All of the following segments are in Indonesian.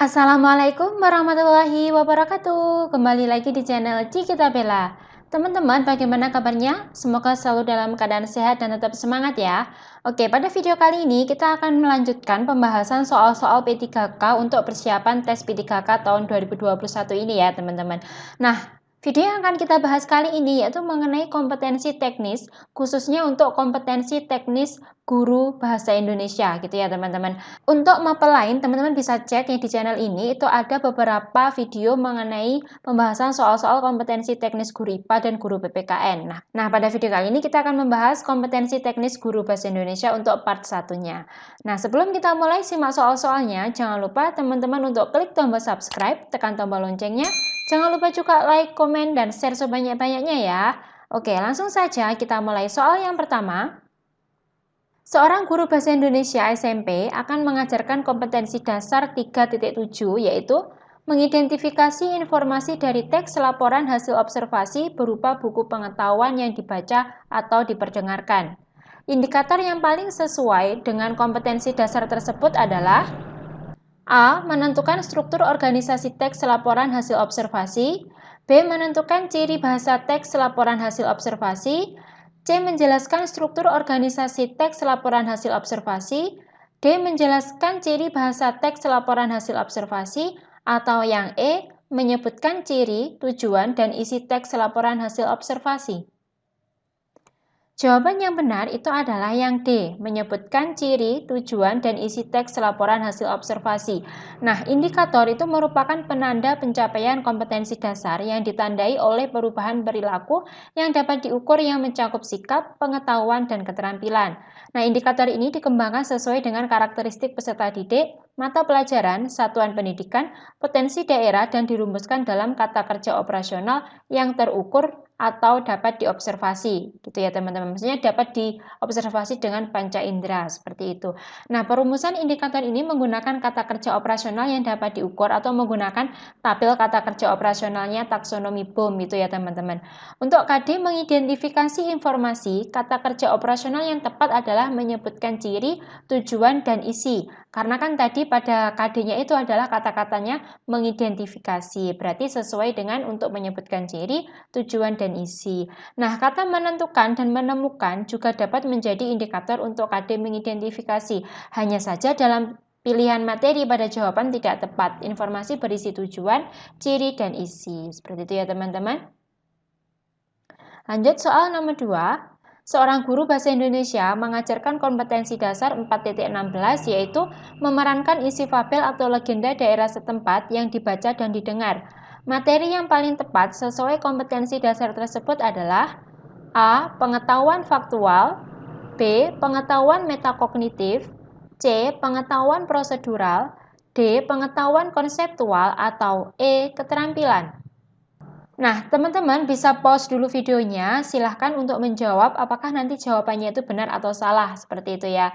Assalamualaikum warahmatullahi wabarakatuh. Kembali lagi di channel Cikita Bella. Teman-teman, bagaimana kabarnya? Semoga selalu dalam keadaan sehat dan tetap semangat ya. Oke, pada video kali ini kita akan melanjutkan pembahasan soal-soal P3K untuk persiapan tes P3K tahun 2021 ini ya, teman-teman. Nah, video yang akan kita bahas kali ini yaitu mengenai kompetensi teknis, khususnya untuk kompetensi teknis guru bahasa Indonesia gitu ya teman-teman. Untuk mapel lain, teman-teman bisa cek yang di channel ini, itu ada beberapa video mengenai pembahasan soal-soal kompetensi teknis guru IPA dan guru PPKN. Nah, pada video kali ini kita akan membahas kompetensi teknis guru bahasa Indonesia untuk part satunya. Nah, sebelum kita mulai simak soal-soalnya, jangan lupa teman-teman untuk klik tombol subscribe, tekan tombol loncengnya. Jangan lupa juga like, komen, dan share sebanyak-banyaknya ya. Oke, langsung saja kita mulai soal yang pertama. Seorang guru bahasa Indonesia SMP akan mengajarkan kompetensi dasar 3.7 yaitu mengidentifikasi informasi dari teks laporan hasil observasi berupa buku pengetahuan yang dibaca atau diperdengarkan. Indikator yang paling sesuai dengan kompetensi dasar tersebut adalah A. Menentukan struktur organisasi teks laporan hasil observasi. B. Menentukan ciri bahasa teks laporan hasil observasi. C. Menjelaskan struktur organisasi teks laporan hasil observasi. D. Menjelaskan ciri bahasa teks laporan hasil observasi. Atau yang E. Menyebutkan ciri, tujuan, dan isi teks laporan hasil observasi. Jawaban yang benar itu adalah yang D, menyebutkan ciri, tujuan, dan isi teks laporan hasil observasi. Nah, indikator itu merupakan penanda pencapaian kompetensi dasar yang ditandai oleh perubahan perilaku yang dapat diukur yang mencakup sikap, pengetahuan, dan keterampilan. Nah, indikator ini dikembangkan sesuai dengan karakteristik peserta didik, mata pelajaran, satuan pendidikan, potensi daerah, dan dirumuskan dalam kata kerja operasional yang terukur atau dapat diobservasi gitu ya teman-teman, maksudnya dapat diobservasi dengan panca indera seperti itu. Nah, perumusan indikator ini menggunakan kata kerja operasional yang dapat diukur atau menggunakan tabel kata kerja operasionalnya taksonomi BOM gitu ya teman-teman. Untuk KD mengidentifikasi informasi, kata kerja operasional yang tepat adalah menyebutkan ciri, tujuan, dan isi. Karena kan tadi pada KD-nya itu adalah kata-katanya mengidentifikasi, berarti sesuai dengan untuk menyebutkan ciri, tujuan, dan isi. Nah, kata menentukan dan menemukan juga dapat menjadi indikator untuk KD mengidentifikasi. Hanya saja dalam pilihan materi pada jawaban tidak tepat. Informasi berisi tujuan, ciri, dan isi. Seperti itu ya teman-teman. Lanjut soal nomor 2. Seorang guru bahasa Indonesia mengajarkan kompetensi dasar 4.16 yaitu memerankan isi fabel atau legenda daerah setempat yang dibaca dan didengar. Materi yang paling tepat sesuai kompetensi dasar tersebut adalah A. Pengetahuan faktual, B. Pengetahuan metakognitif, C. Pengetahuan prosedural, D. Pengetahuan konseptual, atau E. Keterampilan. Nah, teman-teman bisa pause dulu videonya, silahkan untuk menjawab apakah nanti jawabannya itu benar atau salah, seperti itu ya.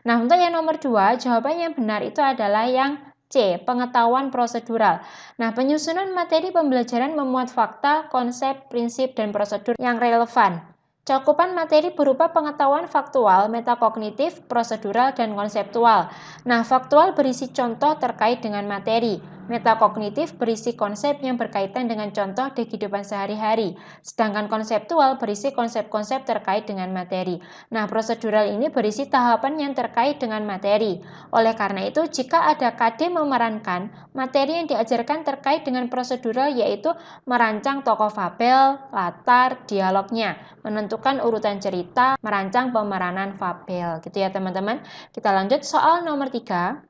Nah, untuk yang nomor 2, jawaban yang benar itu adalah yang C, pengetahuan prosedural. Nah, penyusunan materi pembelajaran memuat fakta, konsep, prinsip, dan prosedur yang relevan. Cakupan materi berupa pengetahuan faktual, metakognitif, prosedural, dan konseptual. Nah, faktual berisi contoh terkait dengan materi. Metakognitif berisi konsep yang berkaitan dengan contoh di kehidupan sehari-hari. Sedangkan konseptual berisi konsep-konsep terkait dengan materi. Nah, prosedural ini berisi tahapan yang terkait dengan materi. Oleh karena itu, jika ada KD memerankan, materi yang diajarkan terkait dengan prosedural yaitu merancang tokoh fabel, latar, dialognya, menentukan urutan cerita, merancang pemeranan fabel. Gitu ya teman-teman. Kita lanjut soal nomor 3.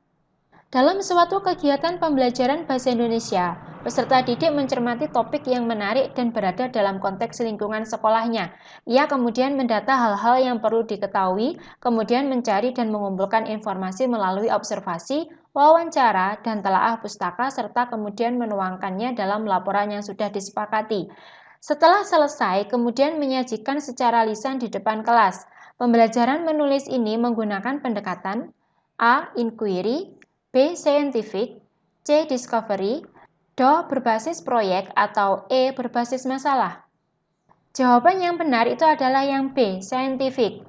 Dalam suatu kegiatan pembelajaran bahasa Indonesia, peserta didik mencermati topik yang menarik dan berada dalam konteks lingkungan sekolahnya. Ia kemudian mendata hal-hal yang perlu diketahui, kemudian mencari dan mengumpulkan informasi melalui observasi, wawancara, dan telaah pustaka, serta kemudian menuangkannya dalam laporan yang sudah disepakati. Setelah selesai, kemudian menyajikan secara lisan di depan kelas. Pembelajaran menulis ini menggunakan pendekatan A. Inquiry, B. Scientific, C. Discovery, D. Berbasis proyek, atau E. Berbasis masalah. Jawaban yang benar itu adalah yang B. Scientific.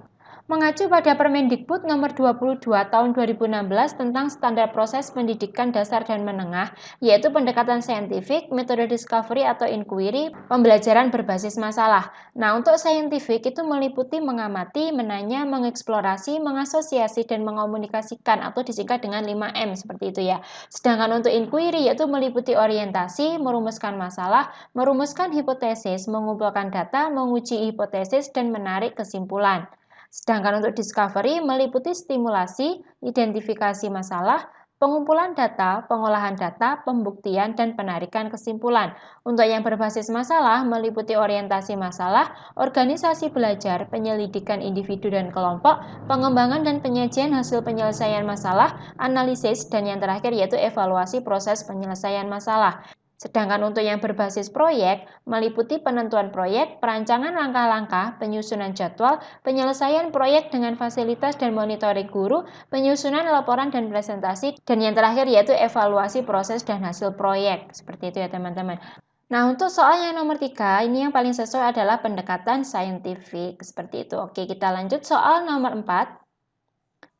Mengacu pada Permendikbud nomor 22 tahun 2016 tentang standar proses pendidikan dasar dan menengah, yaitu pendekatan saintifik, metode discovery atau inquiry, pembelajaran berbasis masalah. Nah, untuk saintifik itu meliputi mengamati, menanya, mengeksplorasi, mengasosiasi, dan mengomunikasikan atau disingkat dengan 5M seperti itu ya. Sedangkan untuk inquiry yaitu meliputi orientasi, merumuskan masalah, merumuskan hipotesis, mengumpulkan data, menguji hipotesis, dan menarik kesimpulan. Sedangkan untuk discovery meliputi stimulasi, identifikasi masalah, pengumpulan data, pengolahan data, pembuktian, dan penarikan kesimpulan. Untuk yang berbasis masalah meliputi orientasi masalah, organisasi belajar, penyelidikan individu dan kelompok, pengembangan dan penyajian hasil penyelesaian masalah, analisis, dan yang terakhir yaitu evaluasi proses penyelesaian masalah. Sedangkan untuk yang berbasis proyek, meliputi penentuan proyek, perancangan langkah-langkah, penyusunan jadwal, penyelesaian proyek dengan fasilitas dan monitoring guru, penyusunan laporan dan presentasi, dan yang terakhir yaitu evaluasi proses dan hasil proyek. Seperti itu ya teman-teman. Nah, untuk soal yang nomor 3, ini yang paling sesuai adalah pendekatan saintifik. Seperti itu. Oke, kita lanjut soal nomor 4.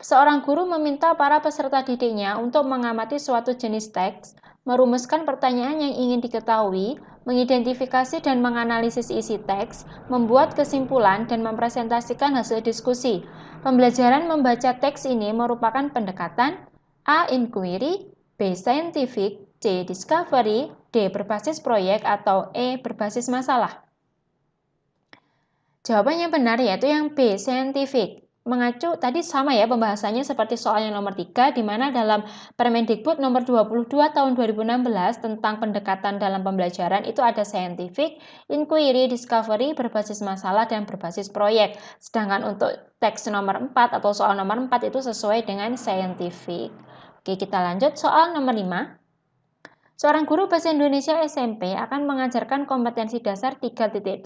Seorang guru meminta para peserta didiknya untuk mengamati suatu jenis teks, merumuskan pertanyaan yang ingin diketahui, mengidentifikasi dan menganalisis isi teks, membuat kesimpulan, dan mempresentasikan hasil diskusi. Pembelajaran membaca teks ini merupakan pendekatan A. Inquiry, B. Scientific, C. Discovery, D. Berbasis proyek, atau E. Berbasis masalah. Jawaban yang benar yaitu yang B. Scientific. Mengacu tadi sama ya pembahasannya seperti soal yang nomor 3 di mana dalam Permendikbud nomor 22 tahun 2016 tentang pendekatan dalam pembelajaran itu ada scientific, inquiry, discovery, berbasis masalah, dan berbasis proyek. Sedangkan untuk teks nomor 4 atau soal nomor 4 itu sesuai dengan scientific. Oke, kita lanjut soal nomor 5. Seorang guru bahasa Indonesia SMP akan mengajarkan kompetensi dasar 3.7,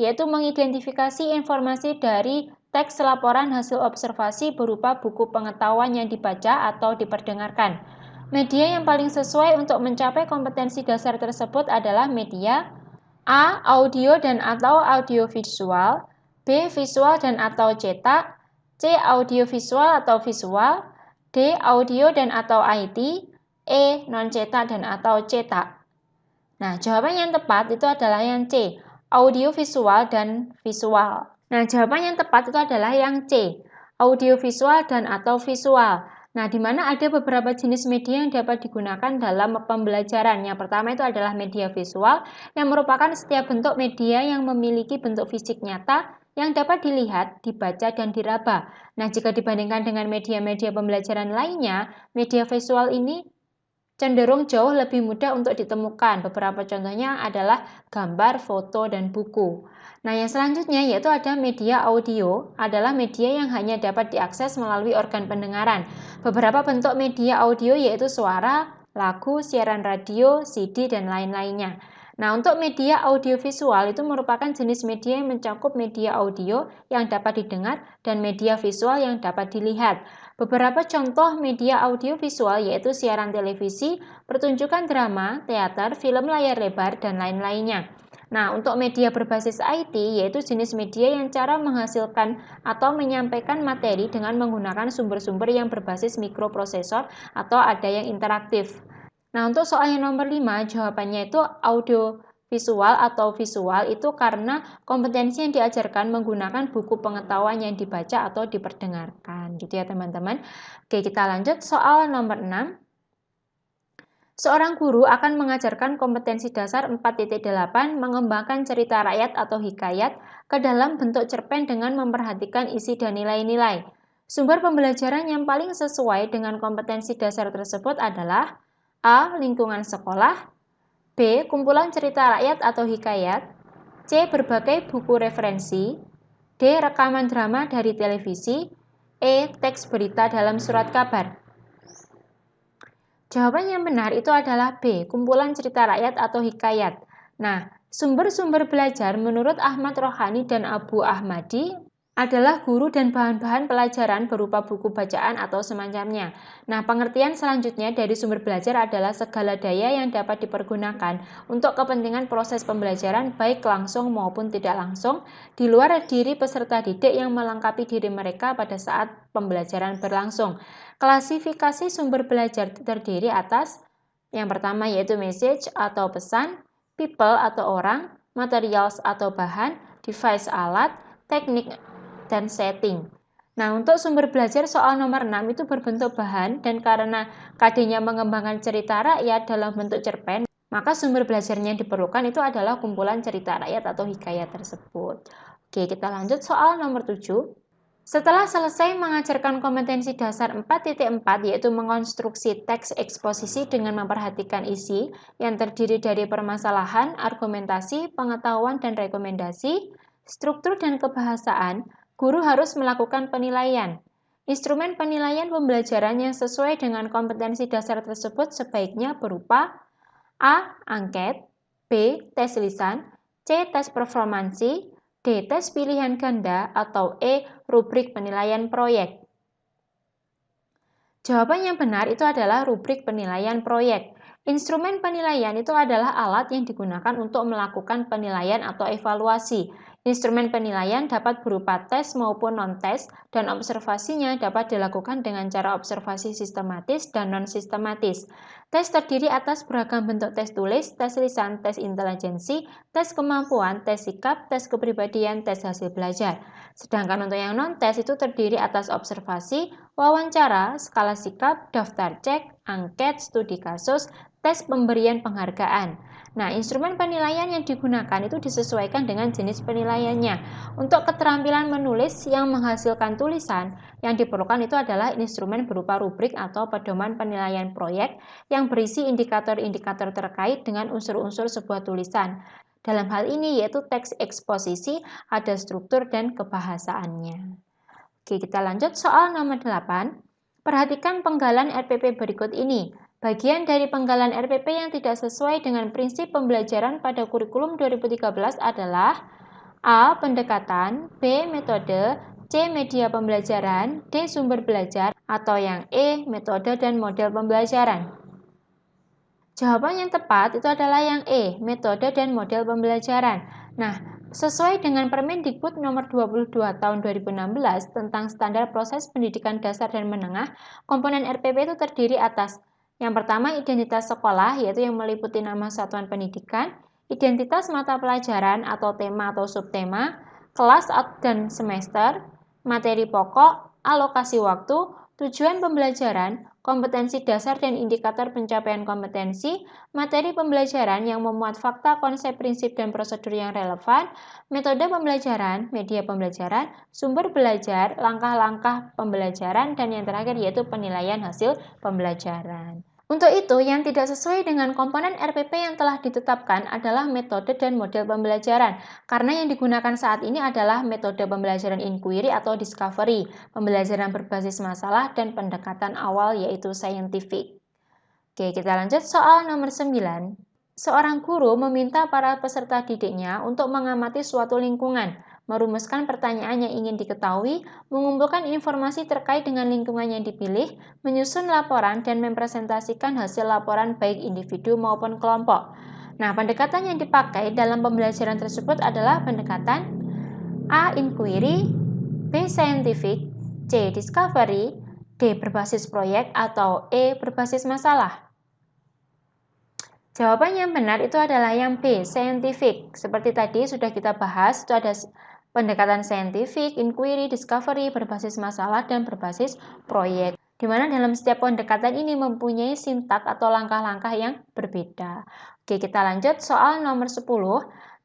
yaitu mengidentifikasi informasi dari teks laporan hasil observasi berupa buku pengetahuan yang dibaca atau diperdengarkan. Media yang paling sesuai untuk mencapai kompetensi dasar tersebut adalah media A. Audio dan atau audiovisual, B. Visual dan atau cetak, C. Audiovisual atau visual, D. Audio dan atau IT, E. Non-cetak dan atau cetak. Nah, jawaban yang tepat itu adalah yang C. Audiovisual dan visual. Nah, jawaban yang tepat itu adalah yang C. Audiovisual dan atau visual. Nah, di mana ada beberapa jenis media yang dapat digunakan dalam pembelajaran. Yang pertama itu adalah media visual, yang merupakan setiap bentuk media yang memiliki bentuk fisik nyata, yang dapat dilihat, dibaca, dan diraba. Nah, jika dibandingkan dengan media-media pembelajaran lainnya, media visual ini cenderung jauh lebih mudah untuk ditemukan. Beberapa contohnya adalah gambar, foto, dan buku. Nah, yang selanjutnya yaitu ada media audio, adalah media yang hanya dapat diakses melalui organ pendengaran. Beberapa bentuk media audio yaitu suara, lagu, siaran radio, CD, dan lain-lainnya. Nah, untuk media audiovisual itu merupakan jenis media yang mencakup media audio yang dapat didengar dan media visual yang dapat dilihat. Beberapa contoh media audiovisual yaitu siaran televisi, pertunjukan drama, teater, film layar lebar, dan lain-lainnya. Nah, untuk media berbasis IT yaitu jenis media yang cara menghasilkan atau menyampaikan materi dengan menggunakan sumber-sumber yang berbasis mikroprosesor atau ada yang interaktif. Nah, untuk soal yang nomor 5, jawabannya itu audio visual atau visual itu karena kompetensi yang diajarkan menggunakan buku pengetahuan yang dibaca atau diperdengarkan. Gitu ya teman-teman. Oke, kita lanjut soal nomor 6. Seorang guru akan mengajarkan kompetensi dasar 4.8 mengembangkan cerita rakyat atau hikayat ke dalam bentuk cerpen dengan memperhatikan isi dan nilai-nilai. Sumber pembelajaran yang paling sesuai dengan kompetensi dasar tersebut adalah A. Lingkungan sekolah, B. Kumpulan cerita rakyat atau hikayat, C. Berbagai buku referensi, D. Rekaman drama dari televisi, E. Teks berita dalam surat kabar. Jawaban yang benar itu adalah B. Kumpulan cerita rakyat atau hikayat. Nah, sumber-sumber belajar menurut Ahmad Rohani dan Abu Ahmadi adalah guru dan bahan-bahan pelajaran berupa buku bacaan atau semacamnya. Nah, pengertian selanjutnya dari sumber belajar adalah segala daya yang dapat dipergunakan untuk kepentingan proses pembelajaran baik langsung maupun tidak langsung di luar diri peserta didik yang melengkapi diri mereka pada saat pembelajaran berlangsung. Klasifikasi sumber belajar terdiri atas yang pertama yaitu message atau pesan, people atau orang, materials atau bahan, device alat, teknik dan setting. Nah, untuk sumber belajar soal nomor 6 itu berbentuk bahan dan karena KD-nya mengembangkan cerita rakyat dalam bentuk cerpen, maka sumber belajarnya yang diperlukan itu adalah kumpulan cerita rakyat atau hikayat tersebut. Oke, kita lanjut soal nomor 7. Setelah selesai mengajarkan kompetensi dasar 4.4 yaitu mengkonstruksi teks eksposisi dengan memperhatikan isi yang terdiri dari permasalahan, argumentasi, pengetahuan, dan rekomendasi, struktur dan kebahasaan, guru harus melakukan penilaian. Instrumen penilaian pembelajaran yang sesuai dengan kompetensi dasar tersebut sebaiknya berupa A. Angket, B. Tes lisan, C. Tes performansi, D. Tes pilihan ganda, atau E. Rubrik penilaian proyek. Jawaban yang benar itu adalah rubrik penilaian proyek. Instrumen penilaian itu adalah alat yang digunakan untuk melakukan penilaian atau evaluasi. Instrumen penilaian dapat berupa tes maupun non-tes, dan observasinya dapat dilakukan dengan cara observasi sistematis dan non-sistematis. Tes terdiri atas beragam bentuk tes tulis, tes lisan, tes intelijensi, tes kemampuan, tes sikap, tes kepribadian, tes hasil belajar. Sedangkan untuk yang non-tes itu terdiri atas observasi, wawancara, skala sikap, daftar cek, angket, studi kasus, tes pemberian penghargaan. Nah, instrumen penilaian yang digunakan itu disesuaikan dengan jenis penilaiannya. Untuk keterampilan menulis yang menghasilkan tulisan, yang diperlukan itu adalah instrumen berupa rubrik atau pedoman penilaian proyek yang berisi indikator-indikator terkait dengan unsur-unsur sebuah tulisan. Dalam hal ini yaitu teks eksposisi, ada struktur dan kebahasaannya. Oke, kita lanjut soal nomor 8. Perhatikan penggalan RPP berikut ini. Bagian dari penggalan RPP yang tidak sesuai dengan prinsip pembelajaran pada kurikulum 2013 adalah A. Pendekatan, B. Metode, C. Media pembelajaran, D. Sumber belajar, atau yang E. Metode dan model pembelajaran. Jawaban yang tepat itu adalah yang E. Metode dan model pembelajaran. Nah, sesuai dengan Permendikbud nomor 22 tahun 2016 tentang standar proses pendidikan dasar dan menengah, komponen RPP itu terdiri atas yang pertama identitas sekolah yaitu yang meliputi nama satuan pendidikan, identitas mata pelajaran atau tema atau subtema, kelas dan semester, materi pokok, alokasi waktu, tujuan pembelajaran, kompetensi dasar dan indikator pencapaian kompetensi, materi pembelajaran yang memuat fakta, konsep, prinsip, dan prosedur yang relevan, metode pembelajaran, media pembelajaran, sumber belajar, langkah-langkah pembelajaran, dan yang terakhir yaitu penilaian hasil pembelajaran. Untuk itu, yang tidak sesuai dengan komponen RPP yang telah ditetapkan adalah metode dan model pembelajaran, karena yang digunakan saat ini adalah metode pembelajaran inquiry atau discovery, pembelajaran berbasis masalah, dan pendekatan awal yaitu scientific. Oke, kita lanjut soal nomor 9. Seorang guru meminta para peserta didiknya untuk mengamati suatu lingkungan, merumuskan pertanyaan yang ingin diketahui, mengumpulkan informasi terkait dengan lingkungan yang dipilih, menyusun laporan, dan mempresentasikan hasil laporan baik individu maupun kelompok. Nah, pendekatan yang dipakai dalam pembelajaran tersebut adalah pendekatan A. Inquiry, B. Scientific, C. Discovery, D. Berbasis proyek, atau E. Berbasis masalah. Jawaban yang benar itu adalah yang B, scientific. Seperti tadi sudah kita bahas, itu ada pendekatan scientific, inquiry, discovery, berbasis masalah, dan berbasis proyek. Di mana dalam setiap pendekatan ini mempunyai sintak atau langkah-langkah yang berbeda. Oke, kita lanjut soal nomor 10.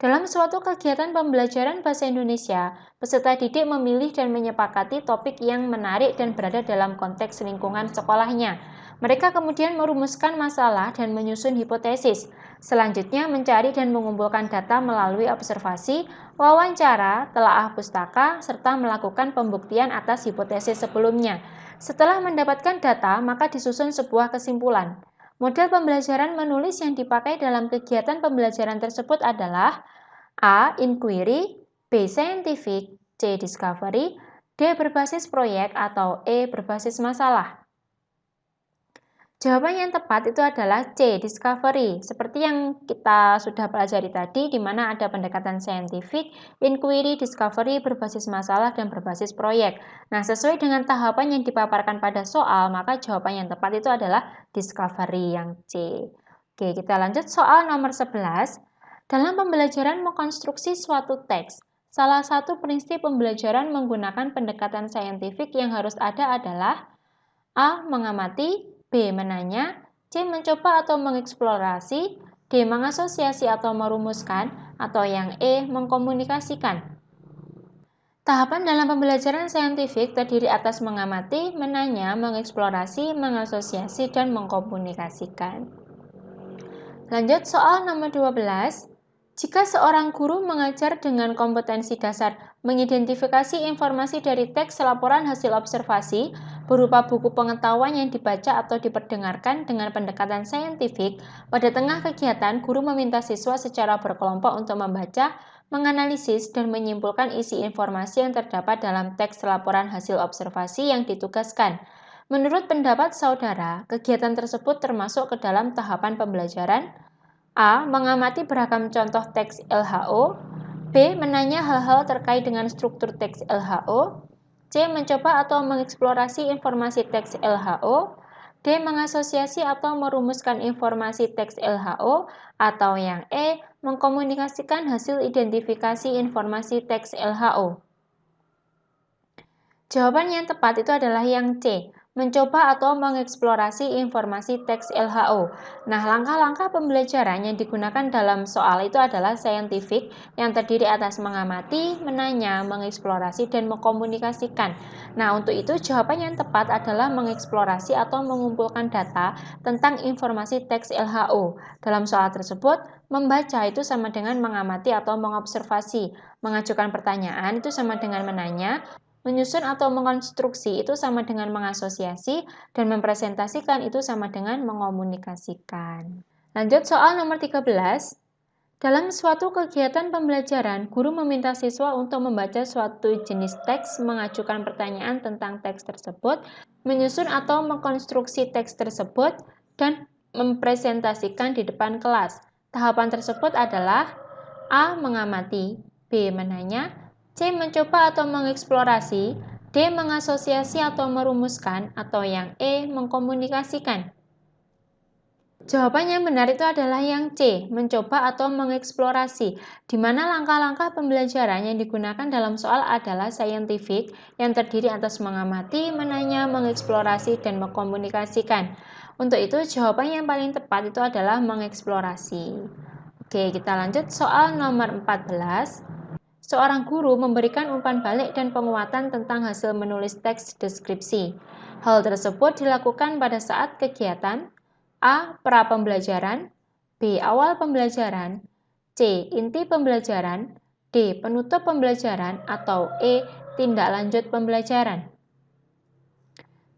Dalam suatu kegiatan pembelajaran bahasa Indonesia, peserta didik memilih dan menyepakati topik yang menarik dan berada dalam konteks lingkungan sekolahnya. Mereka kemudian merumuskan masalah dan menyusun hipotesis. Selanjutnya mencari dan mengumpulkan data melalui observasi, wawancara, telaah pustaka, serta melakukan pembuktian atas hipotesis sebelumnya. Setelah mendapatkan data, maka disusun sebuah kesimpulan. Model pembelajaran menulis yang dipakai dalam kegiatan pembelajaran tersebut adalah A. Inquiry, B. Scientific, C. Discovery, D. Berbasis proyek, atau E. Berbasis masalah? Jawaban yang tepat itu adalah C. Discovery. Seperti yang kita sudah pelajari tadi, di mana ada pendekatan saintifik, inquiry, discovery, berbasis masalah, dan berbasis proyek. Nah, sesuai dengan tahapan yang dipaparkan pada soal, maka jawaban yang tepat itu adalah discovery yang C. Oke, kita lanjut soal nomor 11. Dalam pembelajaran mengkonstruksi suatu teks, salah satu prinsip pembelajaran menggunakan pendekatan saintifik yang harus ada adalah A. Mengamati, B. Menanya, C. Mencoba atau mengeksplorasi, D. Mengasosiasi atau merumuskan, atau yang E. Mengkomunikasikan. Tahapan dalam pembelajaran saintifik terdiri atas mengamati, menanya, mengeksplorasi, mengasosiasi, dan mengkomunikasikan. Lanjut soal nomor 12. Jika seorang guru mengajar dengan kompetensi dasar mengidentifikasi informasi dari teks laporan hasil observasi berupa buku pengetahuan yang dibaca atau diperdengarkan dengan pendekatan saintifik, pada tengah kegiatan guru meminta siswa secara berkelompok untuk membaca, menganalisis, dan menyimpulkan isi informasi yang terdapat dalam teks laporan hasil observasi yang ditugaskan. Menurut pendapat saudara, kegiatan tersebut termasuk ke dalam tahapan pembelajaran A. Mengamati beragam contoh teks LHO, B. Menanya hal-hal terkait dengan struktur teks LHO, C. Mencoba atau mengeksplorasi informasi teks LHO, D. Mengasosiasi atau merumuskan informasi teks LHO, atau yang E. Mengkomunikasikan hasil identifikasi informasi teks LHO. Jawaban yang tepat itu adalah yang C. Mencoba atau mengeksplorasi informasi teks LHO. Nah, langkah-langkah pembelajaran yang digunakan dalam soal itu adalah saintifik yang terdiri atas mengamati, menanya, mengeksplorasi, dan mengkomunikasikan. Nah, untuk itu jawaban yang tepat adalah mengeksplorasi atau mengumpulkan data tentang informasi teks LHO. Dalam soal tersebut, membaca itu sama dengan mengamati atau mengobservasi. Mengajukan pertanyaan itu sama dengan menanya. Menyusun atau mengkonstruksi itu sama dengan mengasosiasi, dan mempresentasikan itu sama dengan mengomunikasikan. Lanjut soal nomor 13. Dalam suatu kegiatan pembelajaran, guru meminta siswa untuk membaca suatu jenis teks, mengajukan pertanyaan tentang teks tersebut, menyusun atau mengkonstruksi teks tersebut, dan mempresentasikan di depan kelas. Tahapan tersebut adalah A. Mengamati, B. Menanya, C. Mencoba atau mengeksplorasi, D. Mengasosiasi atau merumuskan, atau yang E. Mengkomunikasikan. Jawaban yang benar itu adalah yang C. Mencoba atau mengeksplorasi, di mana langkah-langkah pembelajaran yang digunakan dalam soal adalah saintifik yang terdiri atas mengamati, menanya, mengeksplorasi, dan mengkomunikasikan. Untuk itu, jawaban yang paling tepat itu adalah mengeksplorasi. Oke, kita lanjut soal nomor 14. Seorang guru memberikan umpan balik dan penguatan tentang hasil menulis teks deskripsi. Hal tersebut dilakukan pada saat kegiatan A. Pra pembelajaran, B. Awal pembelajaran, C. Inti pembelajaran, D. Penutup pembelajaran, atau E. Tindak lanjut pembelajaran.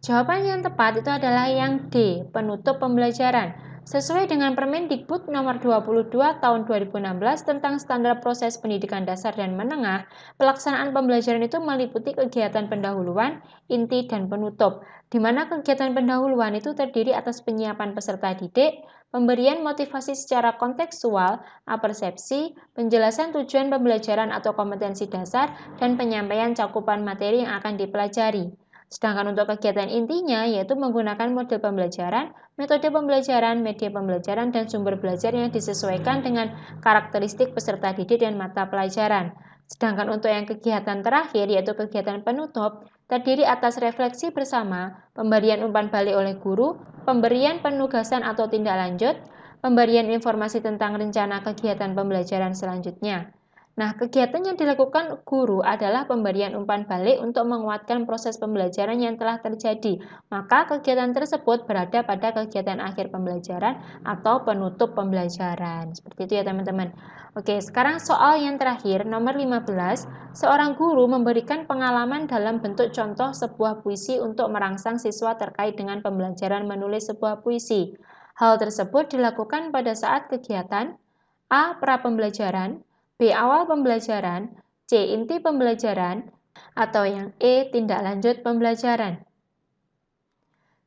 Jawaban yang tepat itu adalah yang D. Penutup pembelajaran. Sesuai dengan Permendikbud nomor 22 tahun 2016 tentang standar proses pendidikan dasar dan menengah, pelaksanaan pembelajaran itu meliputi kegiatan pendahuluan, inti, dan penutup, di mana kegiatan pendahuluan itu terdiri atas penyiapan peserta didik, pemberian motivasi secara kontekstual, apersepsi, penjelasan tujuan pembelajaran atau kompetensi dasar, dan penyampaian cakupan materi yang akan dipelajari. Sedangkan untuk kegiatan intinya yaitu menggunakan model pembelajaran, metode pembelajaran, media pembelajaran, dan sumber belajar yang disesuaikan dengan karakteristik peserta didik dan mata pelajaran. Sedangkan untuk yang kegiatan terakhir yaitu kegiatan penutup, terdiri atas refleksi bersama, pemberian umpan balik oleh guru, pemberian penugasan atau tindak lanjut, pemberian informasi tentang rencana kegiatan pembelajaran selanjutnya. Nah, kegiatan yang dilakukan guru adalah pemberian umpan balik untuk menguatkan proses pembelajaran yang telah terjadi. Maka kegiatan tersebut berada pada kegiatan akhir pembelajaran atau penutup pembelajaran. Seperti itu ya teman-teman. Oke, sekarang soal yang terakhir, nomor 15. Seorang guru memberikan pengalaman dalam bentuk contoh sebuah puisi untuk merangsang siswa terkait dengan pembelajaran menulis sebuah puisi. Hal tersebut dilakukan pada saat kegiatan A. Pra pembelajaran, B. Awal pembelajaran, C. Inti pembelajaran, atau yang E. Tindak lanjut pembelajaran?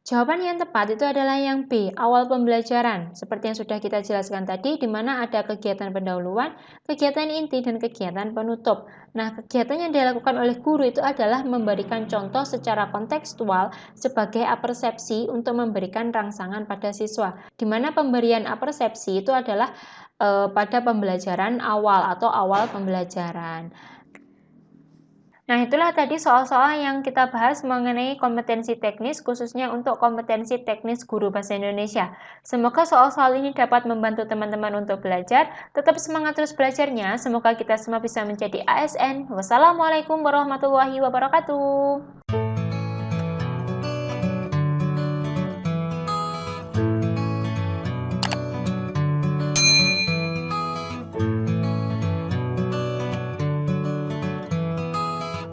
Jawaban yang tepat itu adalah yang B, awal pembelajaran. Seperti yang sudah kita jelaskan tadi, di mana ada kegiatan pendahuluan, kegiatan inti, dan kegiatan penutup. Nah, kegiatan yang dilakukan oleh guru itu adalah memberikan contoh secara kontekstual sebagai apersepsi untuk memberikan rangsangan pada siswa. Di mana pemberian apersepsi itu adalah pada pembelajaran awal atau awal pembelajaran. Nah, itulah tadi soal-soal yang kita bahas mengenai kompetensi teknis, khususnya untuk kompetensi teknis guru bahasa Indonesia. Semoga soal-soal ini dapat membantu teman-teman untuk belajar. Tetap semangat terus belajarnya. Semoga kita semua bisa menjadi ASN. Wassalamualaikum warahmatullahi wabarakatuh.